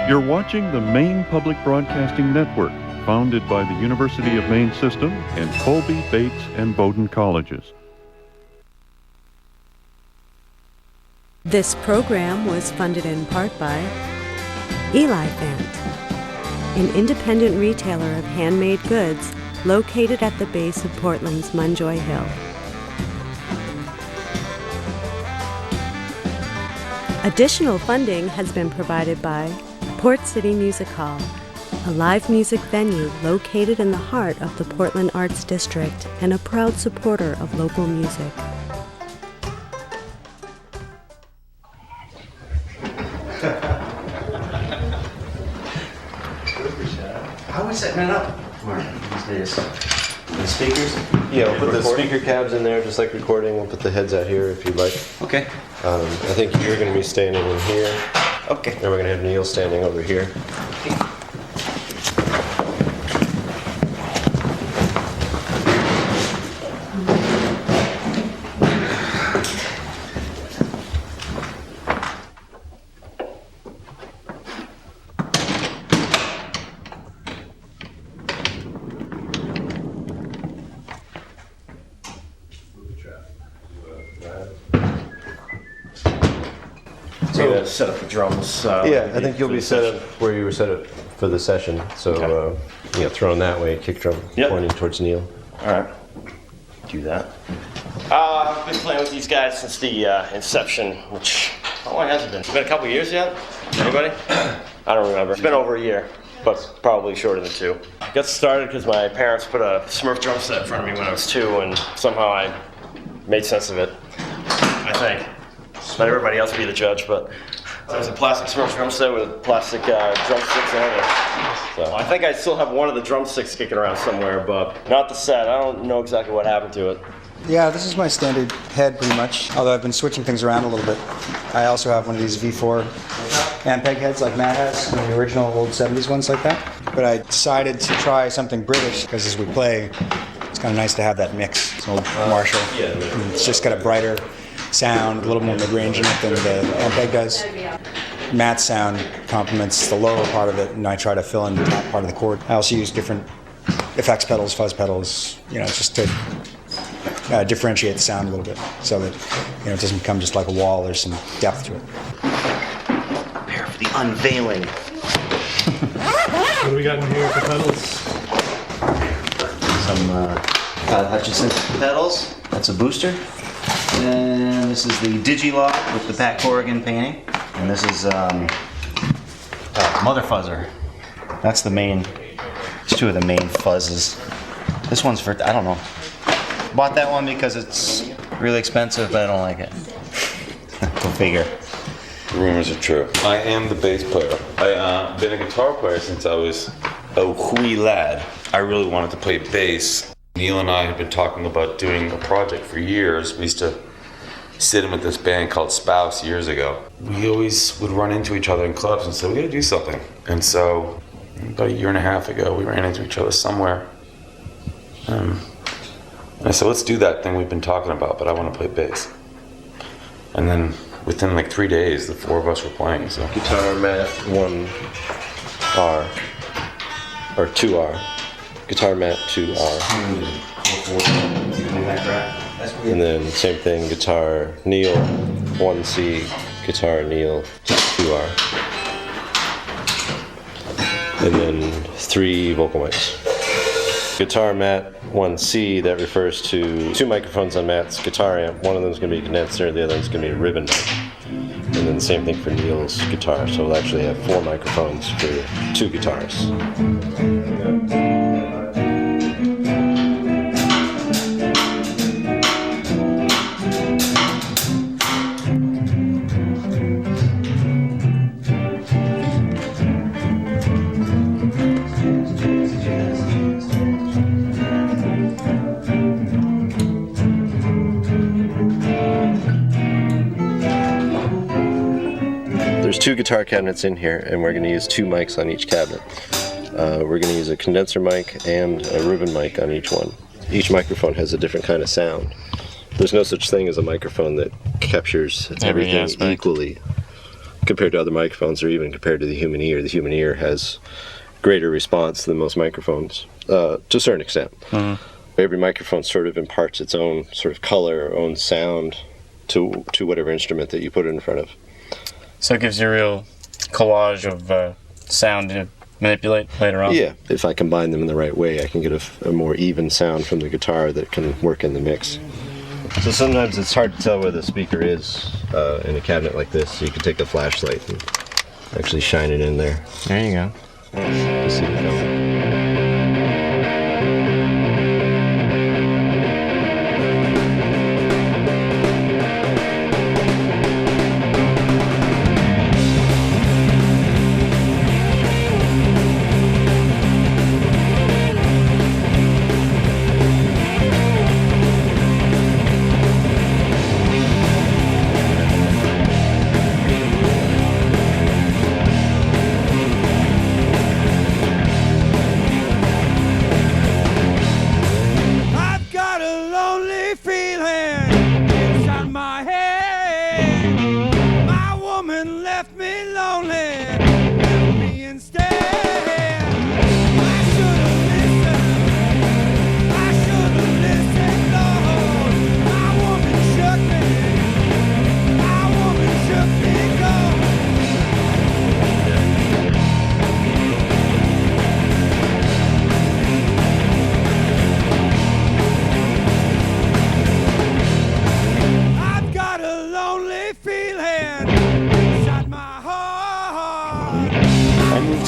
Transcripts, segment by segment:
You're watching the Maine Public Broadcasting Network, founded by the University of Maine System and Colby, Bates, and Bowdoin Colleges. This program was funded in part by Eli Fant, an independent retailer of handmade goods located at the base of Portland's Munjoy Hill. Additional funding has been provided by Port City Music Hall, a live music venue located in the heart of the Portland Arts District and a proud supporter of local music. How are we setting it up, Mark, these days? The speakers? Yeah, we'll put the speaker cabs in there, just like recording. We'll put the heads out here if you'd like. Okay. I think you're going to be standing in here. Okay. And we're going to have Neil standing over here. So set up the drums. Yeah, I think you'll be set up where you were set up for the session. So, thrown that way, kick drum pointing towards Neil. All right. Do that. I've been playing with these guys since the inception, which, how long has it been? It's been a couple years yet? Anybody? I don't remember. It's been over a year, but probably shorter than 2. I got started because my parents put a Smurf drum set in front of me when I was 2, and somehow I made sense of it, I think. Let everybody else be the judge, but it was a plastic Smurf drum set with plastic drumsticks on it. So I think I still have one of the drumsticks kicking around somewhere, but not the set. I don't know exactly what happened to it. Yeah, this is my standard head pretty much, although I've been switching things around a little bit. I also have one of these V4 Ampeg heads like Matt has, one of the original old 70s ones like that. But I decided to try something British because as we play, it's kind of nice to have that mix. It's an old Marshall. And it's just got a brighter sound, a little more mid-range in it than the Ampeg does. Matt's sound complements the lower part of it, and I try to fill in the top part of the chord. I also use different effects pedals, fuzz pedals, just to differentiate the sound a little bit, so that it doesn't become just like a wall. There's some depth to it. Prepare for the unveiling. What do we got in here for pedals? Some Hutchinson pedals. That's a booster. And this is the Digilock with the Pat Corrigan painting. And this is Mother Fuzzer. That's the main, it's 2 of the main fuzzes. This one's for, I don't know. Bought that one because it's really expensive, but I don't like it. Go figure. The rumors are true. I am the bass player. I've been a guitar player since I was a wee lad. I really wanted to play bass. Neil and I had been talking about doing a project for years. We used to sit in with this band called Spouse years ago. We always would run into each other in clubs and say, we gotta do something. And so, about a year and a half ago, we ran into each other somewhere. And I said, let's do that thing we've been talking about, but I want to play bass. And then within like 3 days, the 4 of us were playing. So Guitar, Matt, 1R, or 2R. Guitar, Matt, 2R. And then same thing, guitar, Neil, 1C, guitar, Neil, 2R. And then 3 vocal mics. Guitar, Matt, 1C, that refers to 2 microphones on Matt's guitar amp. One of them is going to be a condenser, the other one's going to be a ribbon mic. And then the same thing for Neil's guitar. So we'll actually have 4 microphones for 2 guitars. There's 2 guitar cabinets in here, and we're going to use 2 mics on each cabinet. We're going to use a condenser mic and a ribbon mic on each one. Each microphone has a different kind of sound. There's no such thing as a microphone that captures everything equally. compared to other microphones, or even compared to the human ear. The human ear has greater response than most microphones, to a certain extent. Every microphone sort of imparts its own sort of color, own sound to whatever instrument that you put it in front of. So it gives you a real collage of sound to manipulate later on? Yeah, if I combine them in the right way, I can get a more even sound from the guitar that can work in the mix. So sometimes it's hard to tell where the speaker is in a cabinet like this, so you can take a flashlight and actually shine it in there. There you go. To see the color.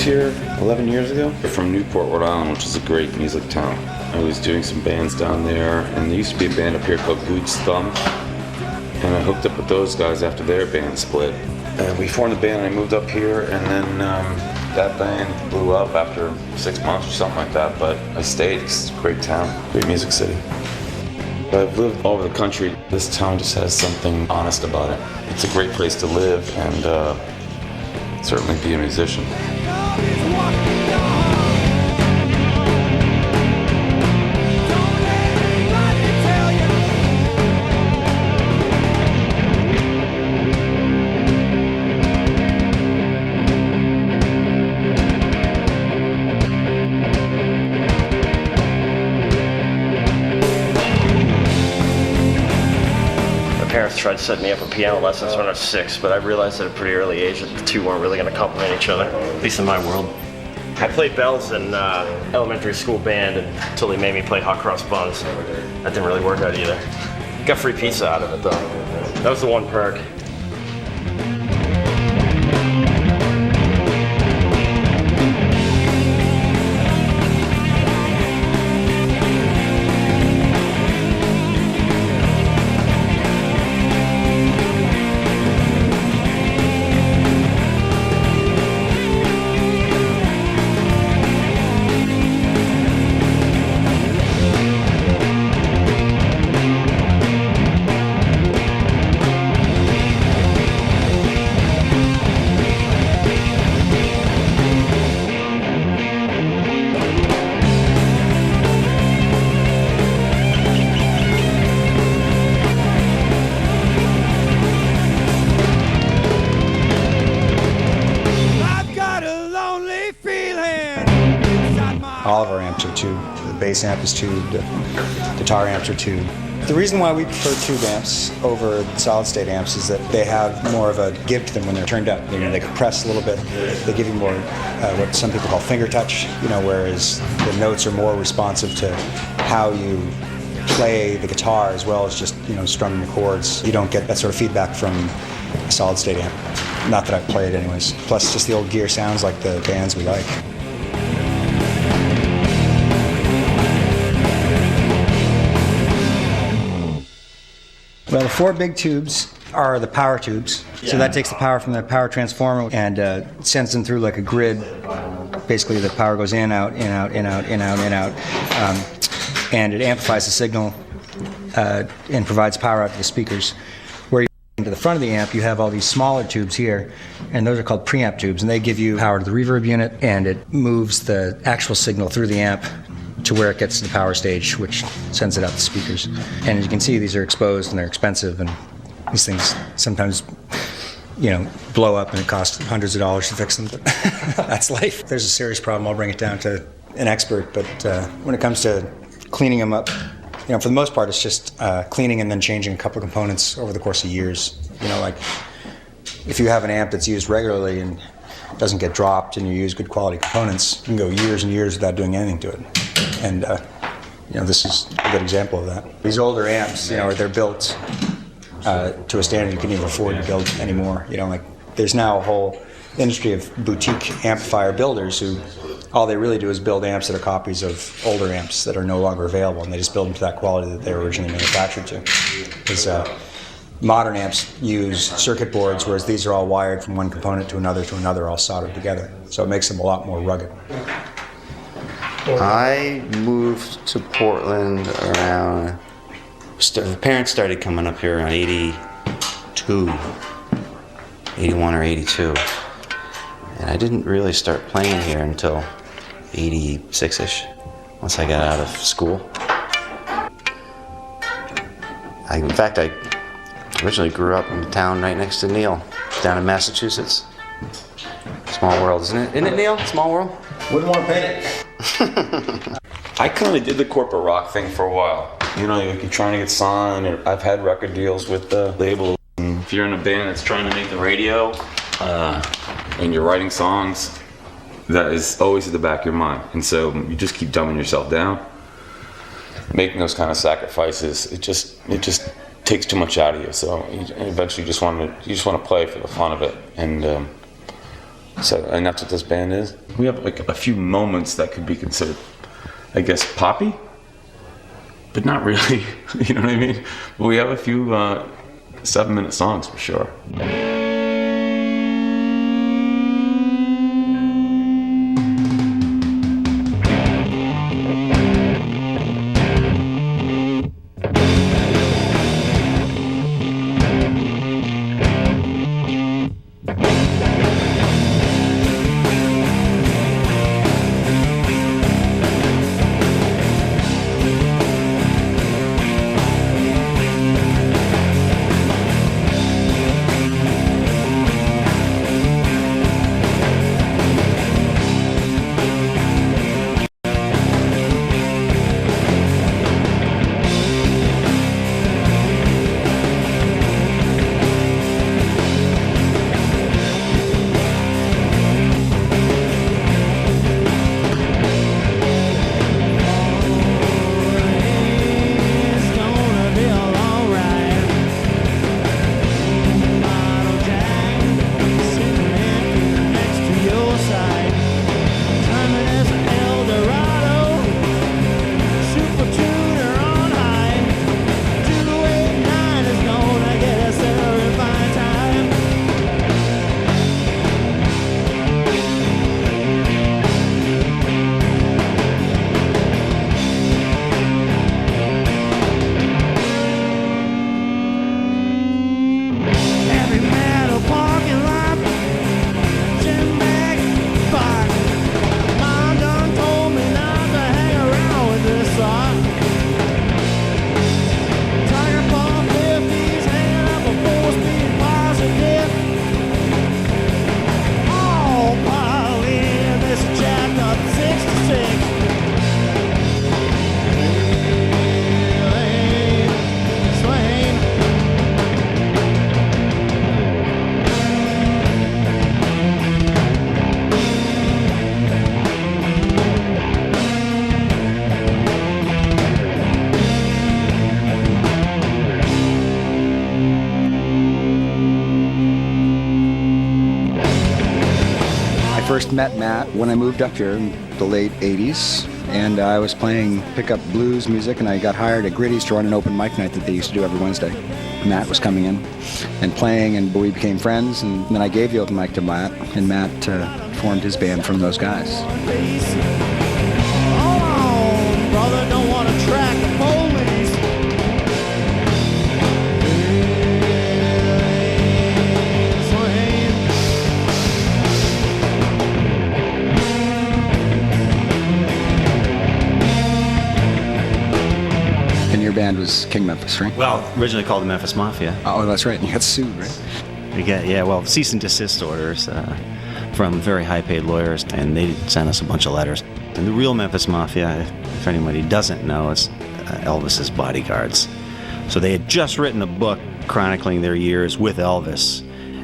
Here 11 years ago from Newport, Rhode Island, which is a great music town. I was doing some bands down there, and there used to be a band up here called Boots Thumb, and I hooked up with those guys after their band split. And we formed the band, and I moved up here, and then that band blew up after 6 months or something like that, but I stayed 'cause it's a great town, great music city. But I've lived all over the country. This town just has something honest about it. It's a great place to live and certainly be a musician. Tried to set me up with piano lessons when I was 6, but I realized at a pretty early age that the two weren't really going to complement each other, at least in my world. I played bells in elementary school band until they made me play hot cross buns. That didn't really work out either. Got free pizza out of it though. That was the one perk. All of our amps are tube. The bass amp is tube. The guitar amps are tube. The reason why we prefer tube amps over solid state amps is that they have more of a give to them when they're turned up. You know, they compress a little bit. They give you more what some people call finger touch. You know, whereas the notes are more responsive to how you play the guitar as well as just strumming the chords. You don't get that sort of feedback from a solid state amp. Not that I've played anyways. Plus, just the old gear sounds like the bands we like. Well, the 4 big tubes are the power tubes. So that takes the power from the power transformer and sends them through like a grid. Basically, the power goes in, out, in, out, in, out, in, out, in, out. And it amplifies the signal and provides power out to the speakers. Where you get into the front of the amp, you have all these smaller tubes here, and those are called preamp tubes, and they give you power to the reverb unit, and it moves the actual signal through the amp to where it gets to the power stage, which sends it out to speakers. And as you can see, these are exposed and they're expensive, and these things sometimes blow up and it costs hundreds of dollars to fix them. But that's life. If there's a serious problem, I'll bring it down to an expert. But when it comes to cleaning them up, for the most part, it's just cleaning and then changing a couple of components over the course of years. Like if you have an amp that's used regularly and doesn't get dropped and you use good quality components, you can go years and years without doing anything to it. And this is a good example of that. These older amps, they're built to a standard you couldn't even afford to build anymore. There's now a whole industry of boutique amplifier builders who all they really do is build amps that are copies of older amps that are no longer available, and they just build them to that quality that they were originally manufactured to. Because modern amps use circuit boards, whereas these are all wired from one component to another, all soldered together. So it makes them a lot more rugged. I moved to Portland around. The parents started coming up here around 81 or 82. And I didn't really start playing here until 86-ish, once I got out of school. In fact, I originally grew up in the town right next to Neil, down in Massachusetts. Small world, isn't it? Isn't it, Neil? Small world? Wouldn't want to paint it. I kind of did the corporate rock thing for a while. You're trying to get signed, or I've had record deals with the label. If you're in a band that's trying to make the radio, and you're writing songs, that is always at the back of your mind. And so you just keep dumbing yourself down. Making those kind of sacrifices, it just takes too much out of you. So eventually you just want to play for the fun of it. And and that's what this band is. We have like a few moments that could be considered, I guess, poppy, but not really. You know what I mean? But we have a few 7-minute songs for sure. First met Matt when I moved up here in the late 80s, and I was playing pickup blues music, and I got hired at Gritty's to run an open mic night that they used to do every Wednesday. Matt was coming in and playing, and we became friends, and then I gave the open mic to Matt, and Matt formed his band from those guys. Brother, don't want to track the police. And your band was King Memphis, right? Well, originally called the Memphis Mafia. Oh, that's right. You got sued, right? We get, cease and desist orders from very high-paid lawyers, and they sent us a bunch of letters. And the real Memphis Mafia, if anybody doesn't know, is Elvis's bodyguards. So they had just written a book chronicling their years with Elvis,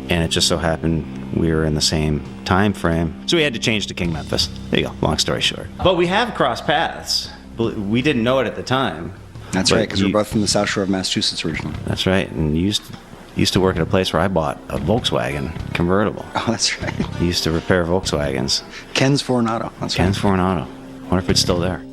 and it just so happened we were in the same time frame. So we had to change to King Memphis. There you go, long story short. But we have crossed paths. We didn't know it at the time. That's right, because we're both from the South Shore of Massachusetts originally. That's right, and you used to work at a place where I bought a Volkswagen convertible. Oh, that's right. You used to repair Volkswagens. Ken's Foreign Auto. That's right. Ken's Foreign Auto. Wonder if it's still there.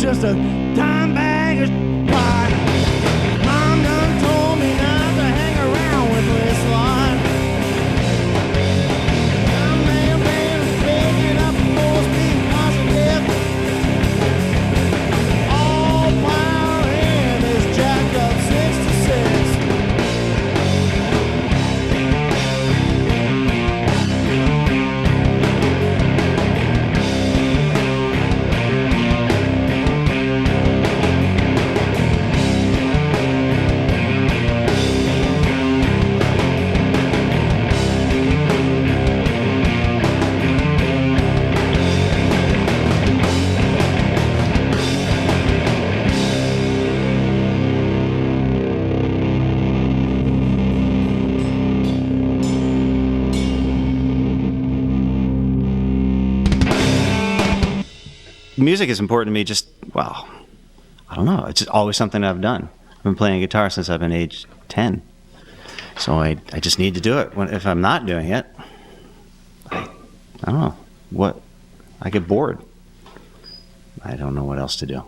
just a dime bag of pot. Mom done told me not to hang around with this lot. I may have been picking up full speed positive. All power in this jacked up 66. Music is important to me. I don't know. It's just always something I've done. I've been playing guitar since I've been age 10. So I just need to do it. If I'm not doing it, I don't know. I get bored. I don't know what else to do.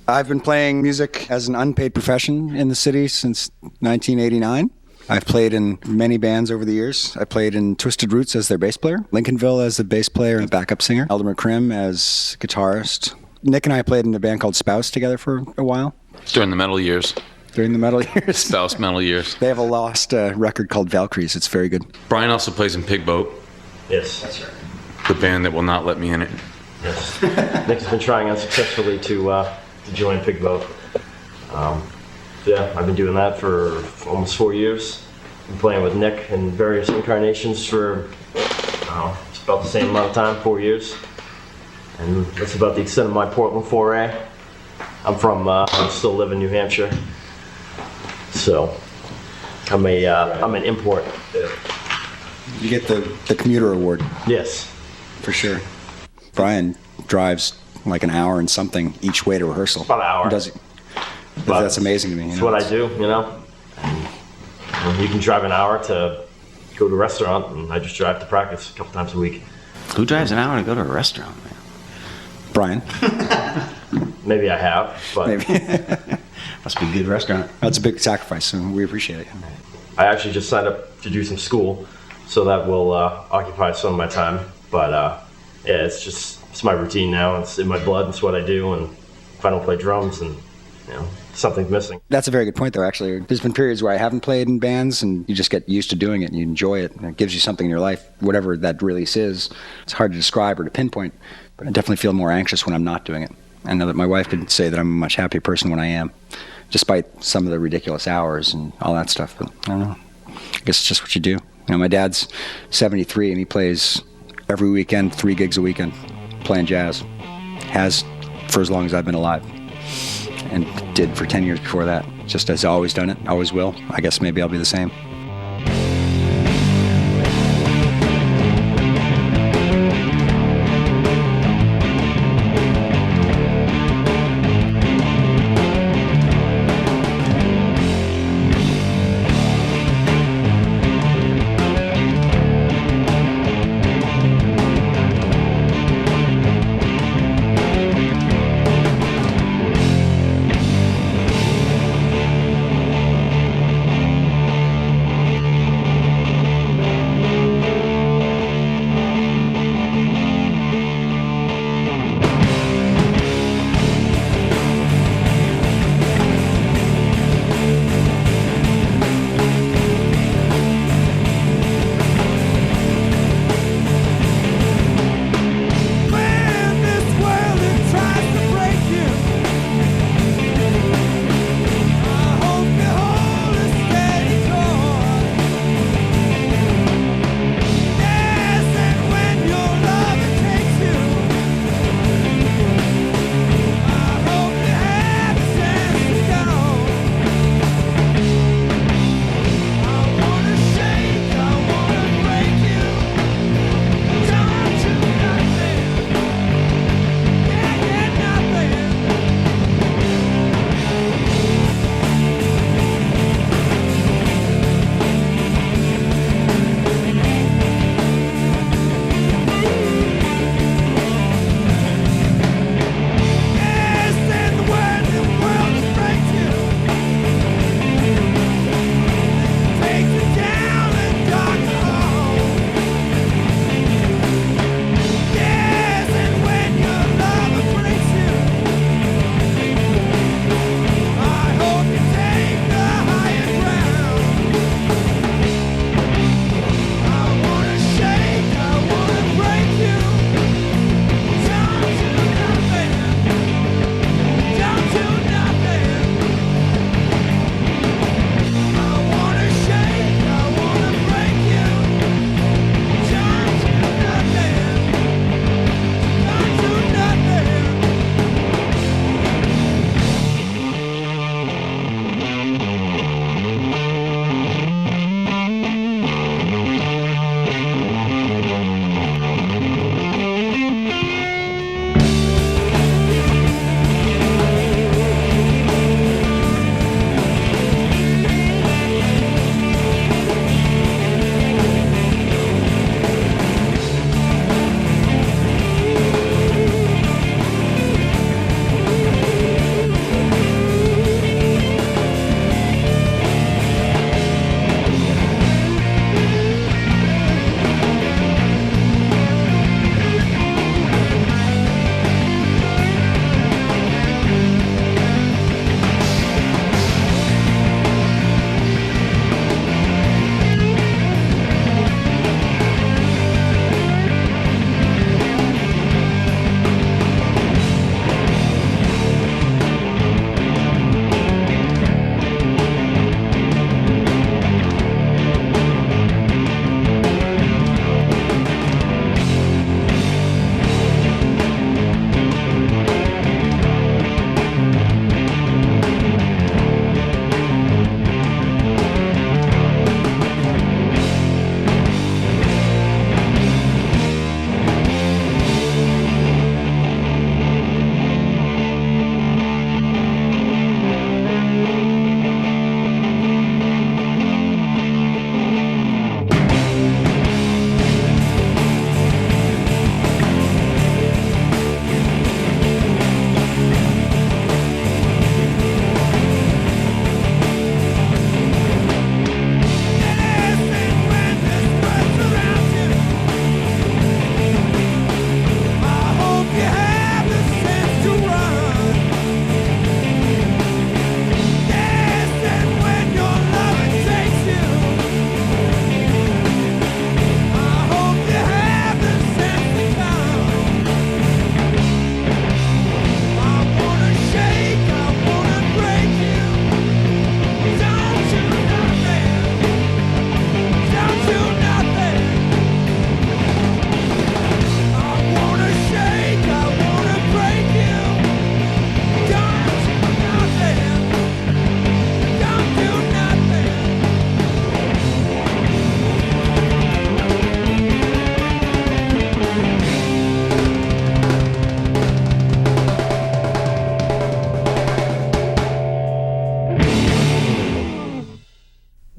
I've been playing music as an unpaid profession in the city since 1989. I've played in many bands over the years. I played in Twisted Roots as their bass player, Lincolnville as the bass player and backup singer, Elder McCrim as guitarist. Nick and I played in a band called Spouse together for a while. During the metal years. During the metal years. Spouse metal years. They have a lost record called Valkyries. It's very good. Brian also plays in Pig Boat. Yes, that's right. The band that will not let me in it. Yes. Nick's been trying unsuccessfully to join Pig Boat. Yeah, I've been doing that for almost 4 years. Been playing with Nick in various incarnations for it's about the same amount of time, 4 years. And that's about the extent of my Portland foray. I still live in New Hampshire, so I'm an import. You get the commuter award. Yes. For sure. Brian drives like an hour and something each way to rehearsal. About an hour. Does he? That's amazing to me. That's what I do, you know. You can drive an hour to go to a restaurant, and I just drive to practice a couple times a week. Who drives an hour to go to a restaurant, man? Brian. Maybe I have, but Maybe. Must be a good restaurant. That's a big sacrifice, and we appreciate it. I actually just signed up to do some school, so that will occupy some of my time. But yeah, it's my routine now. It's in my blood. It's what I do. And if I don't play drums, and something's missing. That's a very good point, though. Actually, there's been periods where I haven't played in bands, and you just get used to doing it, and you enjoy it, and it gives you something in your life, whatever that release is. It's hard to describe or to pinpoint, but I definitely feel more anxious when I'm not doing it. I know that my wife could say that I'm a much happier person when I am, despite some of the ridiculous hours and all that stuff. But I don't know. I guess it's just what you do. My dad's 73, and he plays every weekend, 3 gigs a weekend, playing jazz. Has for as long as I've been alive, and did for 10 years before that. Just has always done it, always will. I guess maybe I'll be the same.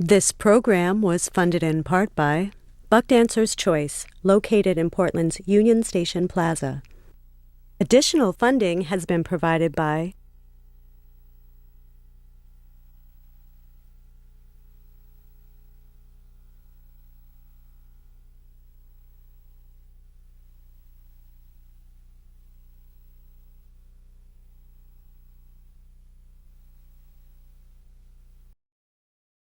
This program was funded in part by Buck Dancer's Choice, located in Portland's Union Station Plaza. Additional funding has been provided by